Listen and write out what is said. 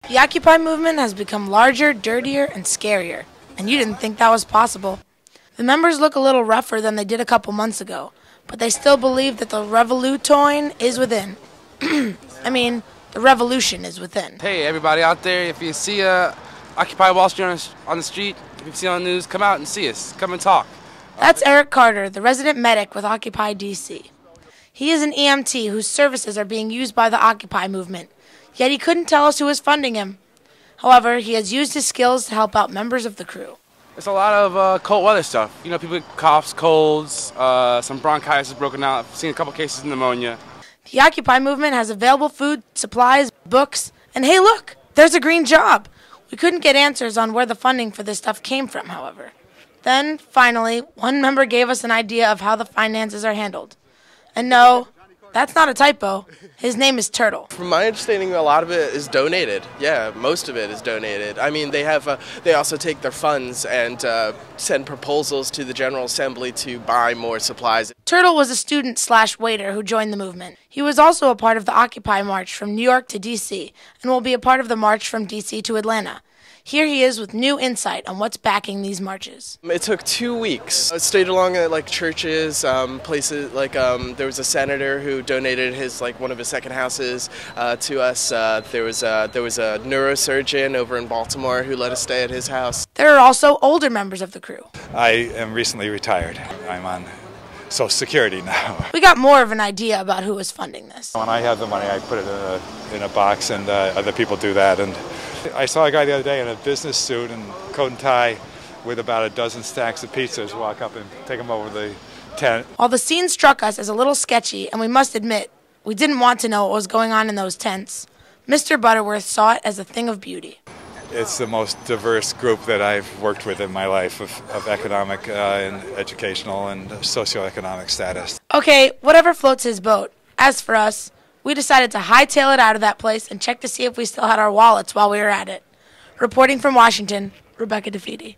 The Occupy movement has become larger, dirtier, and scarier, and you didn't think that was possible. The members look a little rougher than they did a couple months ago, but they still believe that the revolution is within. The revolution is within. Hey, everybody out there, if you see Occupy Wall Street on the street, if you see it on the news, come out and see us. Come and talk. That's Eric Carter, the resident medic with Occupy DC. He is an EMT whose services are being used by the Occupy movement, yet he couldn't tell us who is funding him. However, he has used his skills to help out members of the crew. It's a lot of cold weather stuff. You know, people with coughs, colds, some bronchitis is broken out. I've seen a couple cases of pneumonia. The Occupy movement has available food, supplies, books, and hey look, there's a green job. We couldn't get answers on where the funding for this stuff came from, however. Then, finally, one member gave us an idea of how the finances are handled. And no, that's not a typo. His name is Turtle. From my understanding, a lot of it is donated. Yeah, most of it is donated. I mean, they also take their funds and send proposals to the General Assembly to buy more supplies. Turtle was a student/waiter who joined the movement. He was also a part of the Occupy March from New York to D.C. and will be a part of the march from D.C. to Atlanta. Here he is with new insight on what's backing these marches. It took 2 weeks. I stayed along at churches, places there was a senator who donated one of his second houses to us. There was a neurosurgeon over in Baltimore who let us stay at his house. There are also older members of the crew. I am recently retired. I'm on Social Security now. We got more of an idea about who is funding this. When I have the money, I put it in a box, and other people do that. And I saw a guy the other day in a business suit and coat and tie with about a dozen stacks of pizzas walk up and take them over the tent. While the scene struck us as a little sketchy, and we must admit, we didn't want to know what was going on in those tents, Mr. Butterworth saw it as a thing of beauty. It's the most diverse group that I've worked with in my life of economic and educational and socioeconomic status. Okay, whatever floats his boat. As for us, we decided to hightail it out of that place and check to see if we still had our wallets while we were at it. Reporting from Washington, Rebecca DiFede.